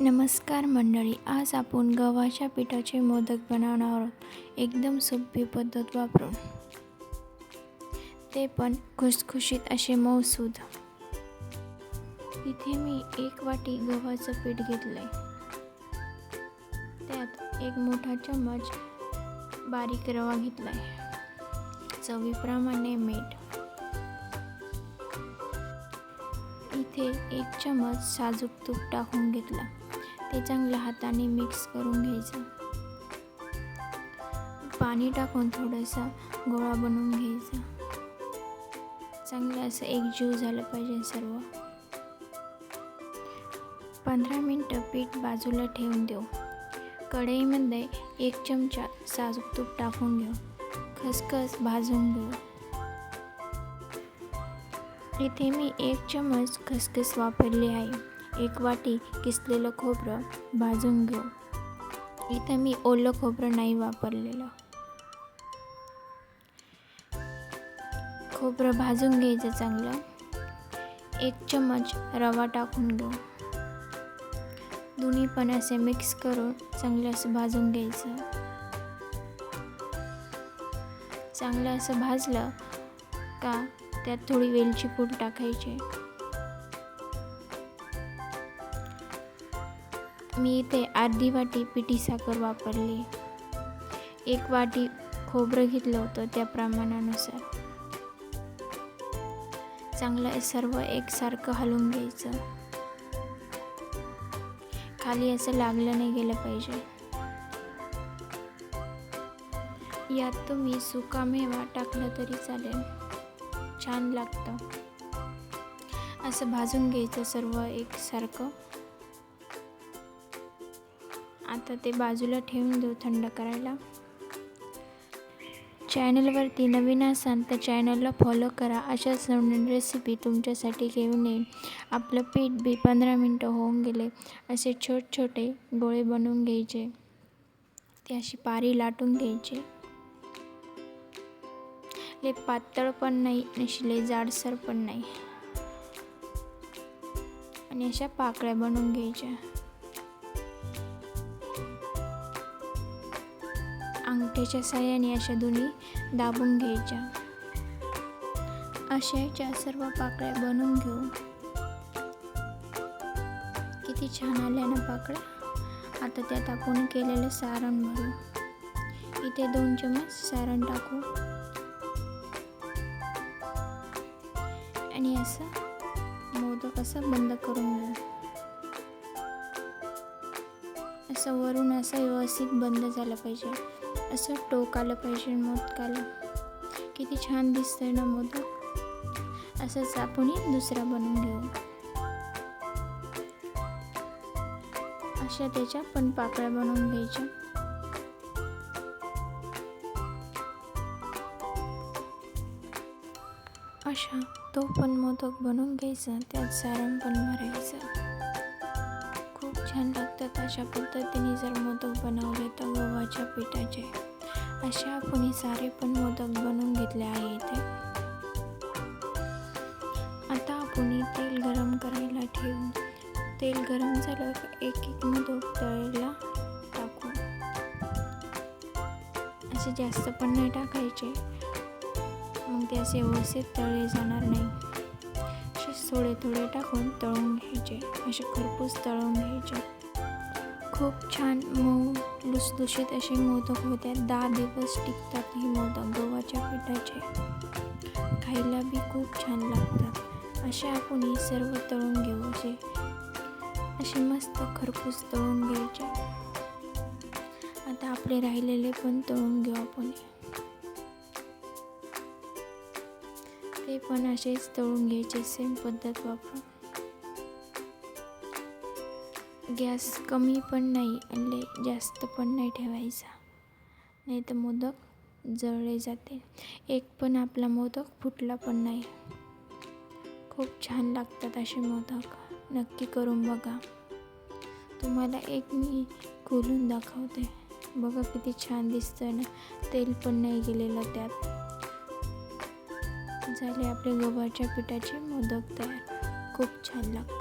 नमस्कार मंडळी, आज आपण गव्हाच्या पिठाचे मोदक बनवणार आहोत. एकदम सोपी पद्धत वापरून, ते पण खुसखुशीत असे मऊसूद. इथे मी 1 वाटी गव्हाचं पीठ घेतलंय. त्यात 1 मोठा चम्मच बारीक रवा घेतलाय. चवीप्रमाणे मीठ. इथे 1 चम्मच साजूक तूप टाकून घेतला. ते चांगलं हाताने मिक्स करून घ्यायचं. पाणी टाकून थोडासा गोळा बनवून घ्यायचा. चांगलं असं एकजीव झालं पाहिजे सर्व. 15 मिनिटं पीठ बाजूला ठेवून देऊ. कढईमध्ये 1 चमचा साजूक तूप टाकून घेऊ. खसखस भाजून घेऊ. इथे मी 1 चम्मच खसखस वापरली आहे. 1 वाटी किसलेलं खोबरं भाजून घेऊ. इथे मी ओलं खोबरं नाही वापरलेलं. खोबरं भाजून घ्यायचं चांगलं. 1 चम्मच रवा टाकून घेऊ. दोन्ही पण असे मिक्स करून चांगलं असं भाजून घ्यायचं. चांगलं असं भाजलं का त्यात थोडी वेलची पूड टाकायची. मी इथे अर्धी वाटी पिठी साखर वापरली. 1 वाटी खोबरं घेतलं होतं त्या प्रमाणानुसार. चांगलं सर्व एकसारखं हलवून घ्यायचं. खाली असं लागलं नाही गेलं पाहिजे. यात तुम्ही सुका मेवा टाकला तरी चालेल, छान लागतं. असं भाजून घ्यायचं सर्व एकसारखं. आता ते बाजूला ठेवून देऊ थंड करायला. चॅनलवरती नवीन असाल तर चॅनलला फॉलो करा. अशाच नवीन रेसिपी तुमच्यासाठी घेऊन येईन. आपलं पीठ 15 मिनिटं होऊन गेले. असे छोटे गोळे बनवून घ्यायचे. ते अशी पारी लाटून घ्यायचे. लय पातळ पण नाही आणि लय जाडसर पण नाही. आणि अशा पाकळ्या बनवून घ्यायच्या. अंगठ्याच्या साहाय्याने अशा दोन्ही दाबून घ्यायच्या. अशाच्या सर्व पाकळ्या बनवून घेऊ. किती छान आल्या ना पाकळ्या. आता त्यात आपण केलेलं सारण भरू. इथे 2 चम्मच सारण टाकू आणि असं मोदक असं बंद करून घेऊ. असं वरून असं व्यवस्थित बंद झालं पाहिजे. असं टोक आलं पाहिजे मोदकाला. किती छान दिसतंय ना मोदक. असंच आपण दुसरा बनवून घेऊ. अशा त्याच्या पण पाकळ्या बनवून घ्यायच्या. अशा तो पण मोदक बनवून घ्यायचा. त्यात सारण पण भरायचं. खूप छान लागतात. अशा पद्धतीने जर मोदक बनवले तर गव्हाच्या पिठाचे. अशा आपण सारे पण मोदक बनवून घेतले आहे इथे. आता आपण तेल गरम करायला ठेवू. तेल गरम झालं की 1 मोदक तळायला टाकू. असे जास्त पण नाही टाकायचे, मग ते असे व्यवस्थित तळले जाणार नाही. असे थोडे टाकून तळून घ्यायचे. असे खरपूस तळून घ्यायचे. खूप छान मऊ लुसलुशीत असे मोदक होतात. 10 दिवस टिकतात हे मोदक गव्हाच्या पिठाचे. खायला बी खूप छान लागतात. असे आपण सर्व तळून घेऊ. असे मस्त खरपूस तळून घ्यायचे. आता आपले राहिलेले पण तळून घेऊ आपण. ते पण असेच तळून घ्यायचे सेम पद्धत वापरून. गॅस कमी पण नाही आणि जास्त पण नाही ठेवायचा, नाही तर मोदक जळले जाते. एक पण आपला मोदक फुटला पण नाही. खूप छान लागतात असे मोदक. नक्की करून बघा. तुम्हाला एक मी खोलून दाखवते. बघा किती छान दिसतंय ना. तेल पण नाही गेलेलं त्यात. झाले आपले गव्हाच्या पिठाचे मोदक तयार. खूप छान लागतात.